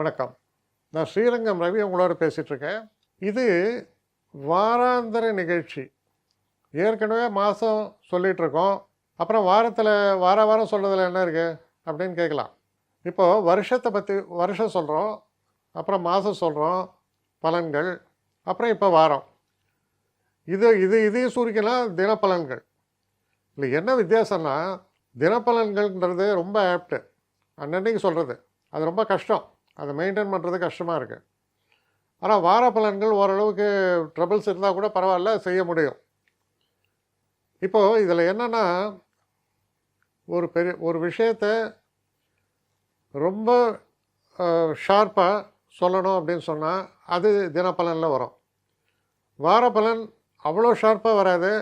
வணக்கம். நான் ஸ்ரீரங்கம் ரவி உங்களோட பேசிகிட்ருக்கேன். இது வாராந்திர நிகழ்ச்சி. ஏற்கனவே மாதம் சொல்லிகிட்ருக்கோம். அப்புறம் வாரத்தில் வாரம் சொல்கிறதுல என்ன இருக்குது அப்படின்னு கேட்கலாம். இப்போது வருஷத்தை பற்றி வருஷம் சொல்கிறோம், அப்புறம் மாதம் சொல்கிறோம், பலன்கள், அப்புறம் இப்போ வாரம். இதையும் சுருக்கினால் தினப்பலன்கள். இல்லை என்ன வித்தியாசம்னா, தினப்பலன்கள்ன்றது ரொம்ப ஆப்டு, அன்னன்னைக்கு சொல்கிறது. அது ரொம்ப கஷ்டம், அதை மெயின்டைன் பண்ணுறது கஷ்டமாக இருக்குது. ஆனால் வார பலன்கள் ஓரளவுக்கு ட்ரபிள்ஸ் இருந்தால் கூட பரவாயில்ல, செய்ய முடியும். இப்போது இதில் என்னென்னா, ஒரு விஷயத்தை ரொம்ப ஷார்ப்பாக சொல்லணும் அப்படின்னு சொன்னால் அது தினப்பலனில் வரும். வார பலன் அவ்வளோ ஷார்ப்பாக வராது,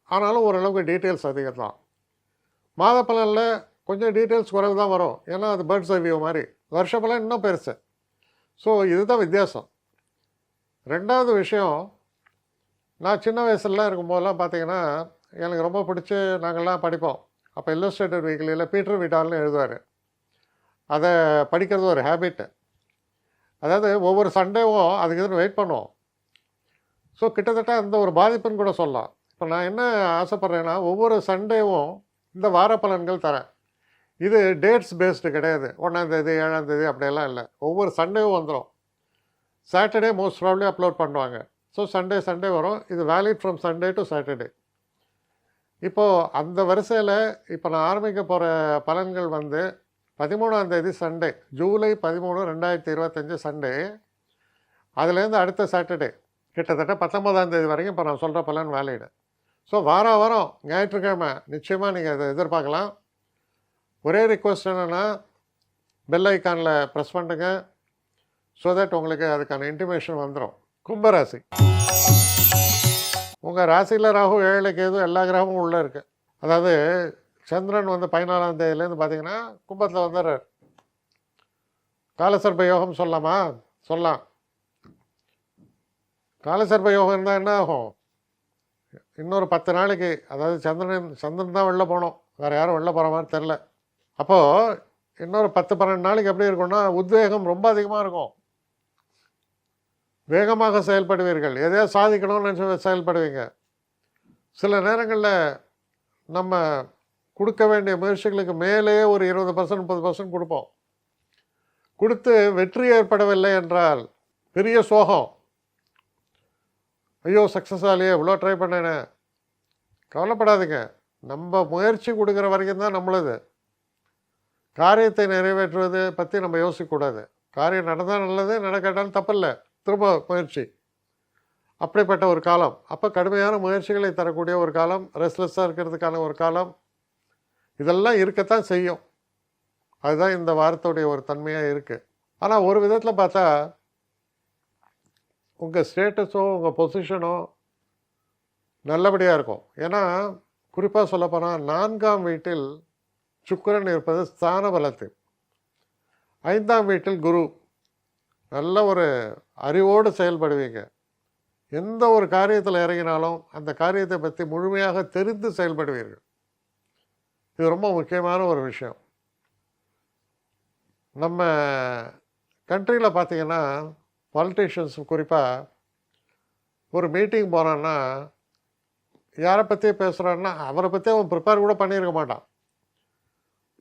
ஆனாலும் ஓரளவுக்கு டீட்டெயில்ஸ் அதிகம் தான். மாத பலனில் கொஞ்சம் டீட்டெயில்ஸ் குறைவு தான் வரும், ஏன்னா அது பேர்ட்ஸ் ஐ வியூ மாதிரி. வருஷ பலன் இன்னும் பெருசு. ஸோ இதுதான் வித்தியாசம். ரெண்டாவது விஷயம், நான் சின்ன வயசுலாம் இருக்கும்போதெல்லாம் பார்த்தீங்கன்னா எனக்கு ரொம்ப பிடிச்சி நாங்கள்லாம் படிப்போம். அப்போ இல்லஸ்ட்ரேட்டட் வீக்லியில் பீட்டர் விட்டால்னு எழுதுவார். அதை படிக்கிறது ஒரு ஹேபிட்டு. அதாவது ஒவ்வொரு சண்டேவும் அதுக்கு எதுவும் வெயிட் பண்ணுவோம். ஸோ கிட்டத்தட்ட அந்த ஒரு பாதிப்புன்னு கூட சொல்லலாம். இப்போ நான் என்ன ஆசைப்பட்றேன்னா, ஒவ்வொரு சண்டேவும் இந்த வார பலன்கள் தரேன். இது டேட்ஸ் பேஸ்டு கிடையாது, 1ஆம் தேதி 7ஆம் தேதி அப்படியெல்லாம் இல்லை. ஒவ்வொரு சண்டேவும் வந்துடும். சாட்டர்டே மோஸ்ட் ப்ராப்ளி அப்லோட் பண்ணுவாங்க. ஸோ சண்டே வரும். இது valid from Sunday to Saturday. இப்போது அந்த வரிசையில் இப்போ நான் ஆரம்பிக்க போகிற பலன்கள் வந்து 13ஆம் தேதி சண்டே, ஜூலை 13, 2025 சண்டே. அதுலேருந்து அடுத்த சாட்டர்டே கிட்டத்தட்ட 19ஆம் தேதி வரைக்கும் இப்போ நான் சொல்கிற பலன் வேலிடு. ஸோ வாரம் ஞாயிற்றுக்கிழமை நிச்சயமாக நீங்கள் அதை எதிர்பார்க்கலாம். ஒரே ரிக்வஸ்ட் என்னென்னா, பெல் ஐக்கானில் ப்ரெஸ் பண்ணுங்க, ஸோ தட் உங்களுக்கு அதுக்கான இன்டிமேஷன் வந்துடும். கும்பராசி. உங்கள் ராசியில் ராகு, 7 கேது, எல்லா கிரகமும் உள்ளே இருக்குது. அதாவது சந்திரன் வந்து 14ஆம் தேதியிலேருந்து பார்த்தீங்கன்னா கும்பத்தில் வந்துடுறார். காலசர்ப யோகம் சொல்லலாமா? சொல்லலாம். காலசர்ப யோகம் இருந்தால் என்ன ஆகும்? இன்னொரு 10 நாளைக்கு, அதாவது சந்திரன் தான் வெளில போகணும், வேறு யாரும் வெளில போகிற மாதிரி தெரில. அப்போது இன்னொரு 10-12 நாளைக்கு எப்படி இருக்கும்னா, உத்வேகம் ரொம்ப அதிகமாக இருக்கும். வேகமாக செயல்படுவீர்கள், எதையாவது சாதிக்கணும்னு நினச்சி செயல்படுவீங்க. சில நேரங்களில் நம்ம கொடுக்க வேண்டிய முயற்சிகளுக்கு மேலே ஒரு 20% 30% கொடுப்போம். கொடுத்து வெற்றி ஏற்படவில்லை என்றால் பெரிய சோகம். ஐயோ சக்ஸஸ் ஆகலையே, இவ்வளோ ட்ரை பண்ணேனே. கவலைப்படாதீங்க, நம்ம முயற்சி கொடுக்குற வரைக்கும் தான் நம்மளது. காரியத்தை நிறைவேற்றுவதை பற்றி நம்ம யோசிக்கக்கூடாது. காரியம் நடந்தால் நல்லது, நடக்காட்டாலும் தப்பில்லை, திரும்ப முயற்சி. அப்படிப்பட்ட ஒரு காலம். அப்போ கடுமையான முயற்சிகளை தரக்கூடிய ஒரு காலம், ரெஸ்ட்லெஸ்ஸாக இருக்கிறதுக்கான ஒரு காலம், இதெல்லாம் இருக்கத்தான் செய்யும். அதுதான் இந்த வாரத்துடைய ஒரு தன்மையாக இருக்குது. ஆனால் ஒரு விதத்தில் பார்த்தா உங்கள் ஸ்டேட்டஸோ உங்கள் பொசிஷனோ நல்லபடியாக இருக்கும். ஏன்னா குறிப்பாக சொல்லப்போனால் 4ஆம் வீட்டில் சுக்கிரன் இருப்பது ஸ்தான பலத்தில், 5ஆம் வீட்டில் குரு. நல்ல ஒரு அறிவோடு செயல்படுவீங்க. எந்த ஒரு காரியத்தில் இறங்கினாலும் அந்த காரியத்தை பற்றி முழுமையாக தெரிந்து செயல்படுவீர்கள். இது ரொம்ப முக்கியமான ஒரு விஷயம். நம்ம கண்ட்ரியில் பார்த்திங்கன்னா பாலிட்டிஷியன்ஸ் குறிப்பாக ஒரு மீட்டிங் போகிறான்னா யாரை பற்றி பேசுகிறான்னா அவரை பற்றி அவன் ப்ரிப்பேர் கூட பண்ணியிருக்க மாட்டான்.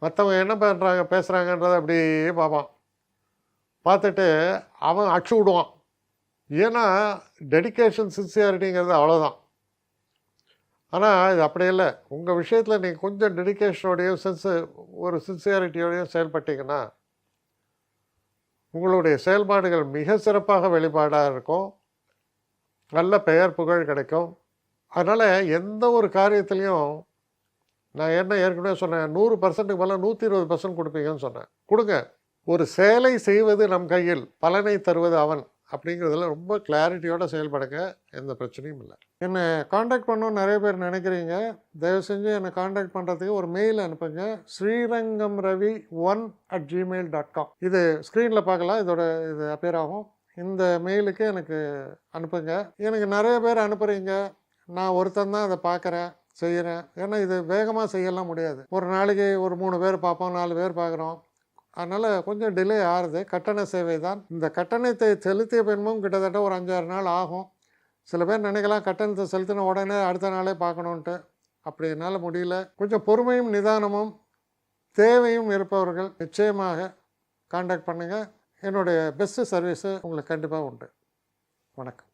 மற்றவங்க என்ன பண்ணுறாங்க பேசுகிறாங்கன்றதை அப்படியே பார்ப்பான். பார்த்துட்டு அவன் அடிச்சு விடுவான். ஏன்னா டெடிக்கேஷன் சின்சியாரிட்டிங்கிறது அவ்வளோதான். ஆனால் இது அப்படி இல்லை. உங்கள் விஷயத்தில் நீங்கள் கொஞ்சம் டெடிக்கேஷனோடையும் ஒரு சின்சியாரிட்டியோடையும் செயல்பட்டீங்கன்னா உங்களுடைய செயல்பாடுகள் மிக சிறப்பாக வெளிப்பாடாக இருக்கும். நல்ல பெயர் புகழ் கிடைக்கும். அதனால் எந்த ஒரு காரியத்துலேயும் நான் என்ன ஏற்கனவே சொன்னேன், 100%க்கு மேலே 120% கொடுப்பீங்கன்னு சொன்னேன். கொடுங்க. ஒரு செயலை செய்வது நம் கையில், பலனை தருவது அவன் அப்படிங்கிறதுல ரொம்ப கிளாரிட்டியோடு செயல்படுங்க. எந்த பிரச்சனையும் இல்லை. என்னை காண்டாக்ட் பண்ணணும்னு நிறைய பேர் நினைக்கிறீங்க. தயவு செஞ்சு என்னை காண்டாக்ட் பண்ணுறதுக்கு ஒரு மெயில் அனுப்புங்க, srirangamravi1@gmail.com. இது ஸ்க்ரீனில் பார்க்கலாம், இது அப்பியர் ஆகும். இந்த மெயிலுக்கு எனக்கு அனுப்புங்க. எனக்கு நிறைய பேர் அனுப்புகிறீங்க, நான் ஒருத்தன் தான் அதை பார்க்குறேன், செய்கிறேன். ஏன்னா இது வேகமாக செய்யலாம் முடியாது. ஒரு நாளைக்கு ஒரு 3 பேர் பார்ப்போம், 4 பேர் பார்க்குறோம். அதனால் கொஞ்சம் டிலே ஆகுது. கட்டண சேவை தான். இந்த கட்டணத்தை செலுத்திய பின்பும் கிட்டத்தட்ட ஒரு 5, 6 நாள் ஆகும். சில பேர் நினைக்கலாம் கட்டணத்தை செலுத்தின உடனே அடுத்த நாளே பார்க்கணுன்ட்டு. அப்படி என்னால் முடியல. கொஞ்சம் பொறுமையும் நிதானமும் தேவையும் இருப்பவர்கள் நிச்சயமாக கான்டாக்ட் பண்ணுங்கள். என்னுடைய பெஸ்ட்டு சர்வீஸு உங்களுக்கு கண்டிப்பாக உண்டு. வணக்கம்.